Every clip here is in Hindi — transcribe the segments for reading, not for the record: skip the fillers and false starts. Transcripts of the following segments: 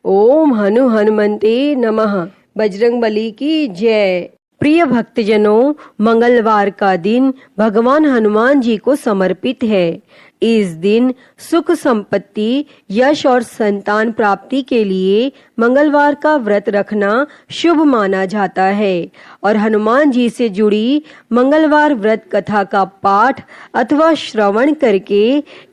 ओम हनुमंते नमः। बजरंगबली की जय। प्रिय भक्तजनों, मंगलवार का दिन भगवान हनुमान जी को समर्पित है। इस दिन सुख संपत्ति, यश और संतान प्राप्ति के लिए मंगलवार का व्रत रखना शुभ माना जाता है और हनुमान जी से जुड़ी मंगलवार व्रत कथा का पाठ अथवा श्रवण करके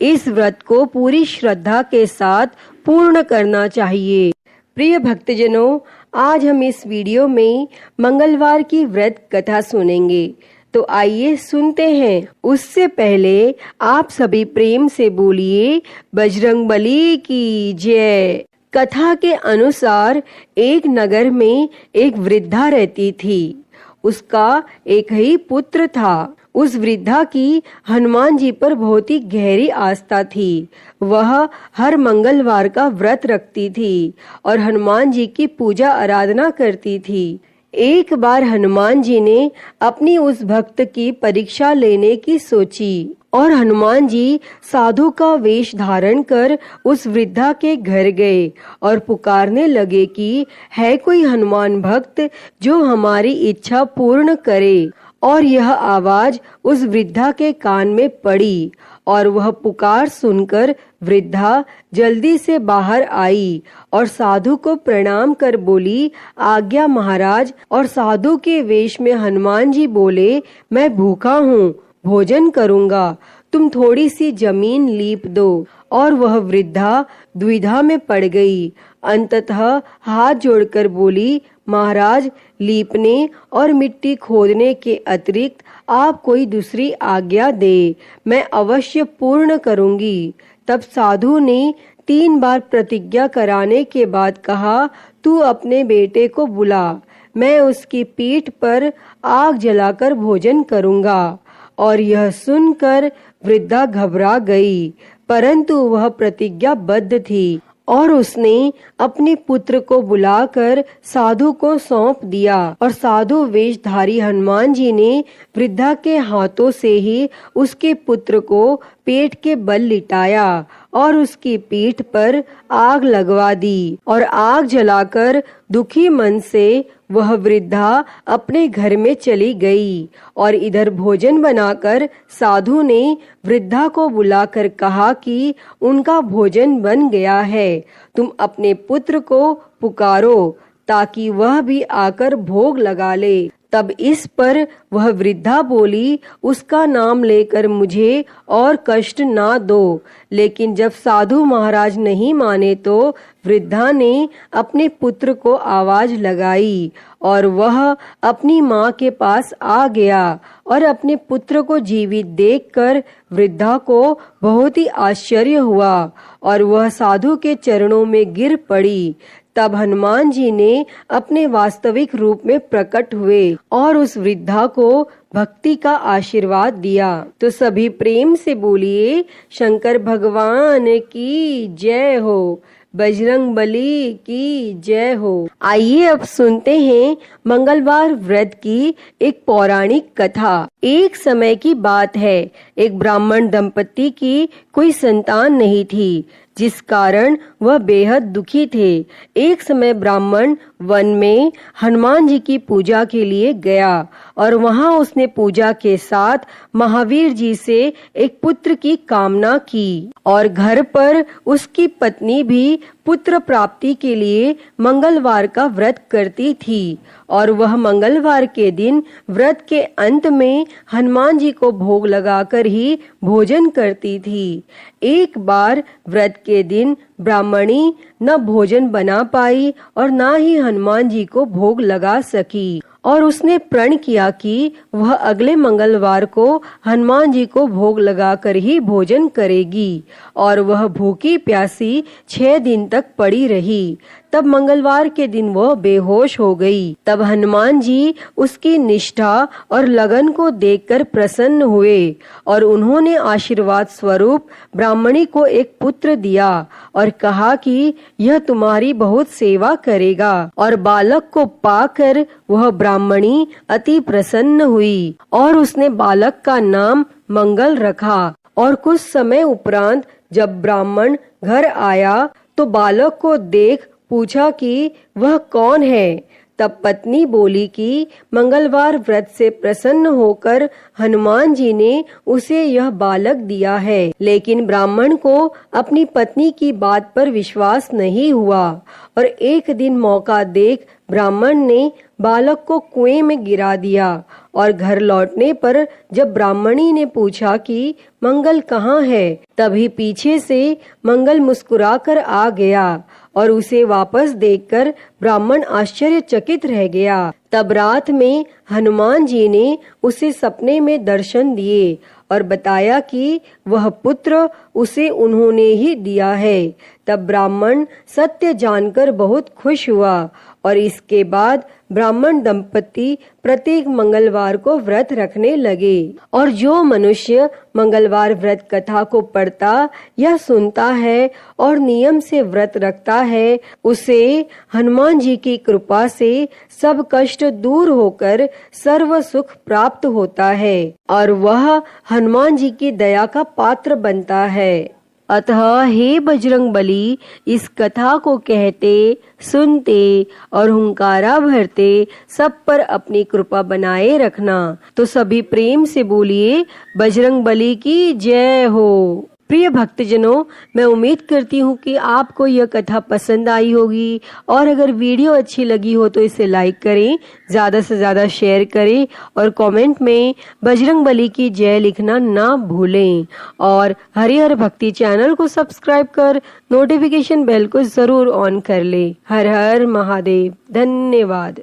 इस व्रत को पूरी श्रद्धा के साथ पूर्ण करना चाहिए। प्रिय भक्तजनों, आज हम इस वीडियो में मंगलवार की व्रत कथा सुनेंगे, तो आइए सुनते हैं। उससे पहले आप सभी प्रेम से बोलिए बजरंगबली की जय। कथा के अनुसार एक नगर में एक वृद्धा रहती थी। उसका एक ही पुत्र था। उस वृद्धा की हनुमान जी पर बहुत ही गहरी आस्था थी। वह हर मंगलवार का व्रत रखती थी और हनुमान जी की पूजा आराधना करती थी। एक बार हनुमान जी ने अपनी उस भक्त की परीक्षा लेने की सोची और हनुमान जी साधु का वेश धारण कर उस वृद्धा के घर गए और पुकारने लगे कि है कोई हनुमान भक्त जो हमारी इच्छा पूर्ण करे। और यह आवाज उस वृद्धा के कान में पड़ी और वह पुकार सुनकर वृद्धा जल्दी से बाहर आई और साधु को प्रणाम कर बोली, आज्ञा महाराज। और साधु के वेश में हनुमान जी बोले, मैं भूखा हूँ, भोजन करूँगा, तुम थोड़ी सी जमीन लीप दो। और वह वृद्धा द्विधा में पड़ गई। अंततः हाथ जोड़कर बोली, महाराज, लीपने और मिट्टी खोदने के अतिरिक्त आप कोई दूसरी आज्ञा दे, मैं अवश्य पूर्ण करूंगी। तब साधु ने 3 बार प्रतिज्ञा कराने के बाद कहा, तू अपने बेटे को बुला, मैं उसकी पीठ पर आग जलाकर भोजन करूंगा। और यह सुनकर वृद्धा घबरा गई, परंतु वह प्रतिज्ञाबद्ध थी और उसने अपने पुत्र को बुलाकर साधु को सौंप दिया। और साधु वेशधारी हनुमान जी ने वृद्धा के हाथों से ही उसके पुत्र को पेट के बल लिटाया और उसकी पीठ पर आग लगवा दी और आग जलाकर दुखी मन से वह वृद्धा अपने घर में चली गई। और इधर भोजन बनाकर साधु ने वृद्धा को बुलाकर कहा कि उनका भोजन बन गया है, तुम अपने पुत्र को पुकारो ताकि वह भी आकर भोग लगा ले। तब इस पर वह वृद्धा बोली, उसका नाम लेकर मुझे और कष्ट ना दो। लेकिन जब साधु महाराज नहीं माने तो वृद्धा ने अपने पुत्र को आवाज लगाई और वह अपनी माँ के पास आ गया और अपने पुत्र को जीवित देखकर वृद्धा को बहुत ही आश्चर्य हुआ और वह साधु के चरणों में गिर पड़ी। तब हनुमान जी ने अपने वास्तविक रूप में प्रकट हुए और उस वृद्धा को भक्ति का आशीर्वाद दिया। तो सभी प्रेम से बोलिए, शंकर भगवान की जय हो, बजरंगबली की जय हो। आइए अब सुनते हैं मंगलवार व्रत की एक पौराणिक कथा। एक समय की बात है, एक ब्राह्मण दंपति की कोई संतान नहीं थी, जिस कारण वह बेहद दुखी थे। एक समय ब्राह्मण वन में हनुमान जी की पूजा के लिए गया और वहां उसने पूजा के साथ महावीर जी से एक पुत्र की कामना की और घर पर उसकी पत्नी भी पुत्र प्राप्ति के लिए मंगलवार का व्रत करती थी और वह मंगलवार के दिन व्रत के अंत में हनुमान जी को भोग लगाकर ही भोजन करती थी। एक बार व्रत के दिन ब्राह्मणी न भोजन बना पाई और न ही हनुमान जी को भोग लगा सकी और उसने प्रण किया कि वह अगले मंगलवार को हनुमान जी को भोग लगाकर ही भोजन करेगी और वह भूखी प्यासी 6 दिन तक पड़ी रही। तब मंगलवार के दिन वह बेहोश हो गई। तब हनुमान जी उसकी निष्ठा और लगन को देखकर प्रसन्न हुए और उन्होंने आशीर्वाद स्वरूप ब्राह्मणी को एक पुत्र दिया और कहा कि यह तुम्हारी बहुत सेवा करेगा। और बालक को पाकर वह ब्राह्मणी अति प्रसन्न हुई और उसने बालक का नाम मंगल रखा। और कुछ समय उपरांत जब ब्राह्मण घर आया तो बालक को देख पूछा कि वह कौन है। तब पत्नी बोली कि मंगलवार व्रत से प्रसन्न होकर हनुमान जी ने उसे यह बालक दिया है। लेकिन ब्राह्मण को अपनी पत्नी की बात पर विश्वास नहीं हुआ और एक दिन मौका देख ब्राह्मण ने बालक को कुएं में गिरा दिया और घर लौटने पर जब ब्राह्मणी ने पूछा कि मंगल कहाँ है, तभी पीछे से मंगल मुस्कुराकर आ गया और उसे वापस देखकर ब्राह्मण आश्चर्यचकित रह गया। तब रात में हनुमान जी ने उसे सपने में दर्शन दिए और बताया कि वह पुत्र उसे उन्होंने ही दिया है। तब ब्राह्मण सत्य जानकर बहुत खुश हुआ और इसके बाद ब्राह्मण दंपति प्रत्येक मंगलवार को व्रत रखने लगे। और जो मनुष्य मंगलवार व्रत कथा को पढ़ता या सुनता है और नियम से व्रत रखता है, उसे हनुमान जी की कृपा से सब कष्ट दूर होकर सर्व सुख प्राप्त होता है और वह हनुमान जी की दया का पात्र बनता है। अतः हे बजरंगबली, इस कथा को कहते, सुनते और हुंकारा भरते सब पर अपनी कृपा बनाए रखना। तो सभी प्रेम से बोलिए बजरंगबली की जय हो। प्रिय भक्तजनों, मैं उम्मीद करती हूँ कि आपको यह कथा पसंद आई होगी और अगर वीडियो अच्छी लगी हो तो इसे लाइक करें, ज्यादा से ज्यादा शेयर करें और कमेंट में बजरंगबली की जय लिखना ना भूलें और हरिहर भक्ति चैनल को सब्सक्राइब कर नोटिफिकेशन बेल को जरूर ऑन कर ले। हर हर महादेव। धन्यवाद।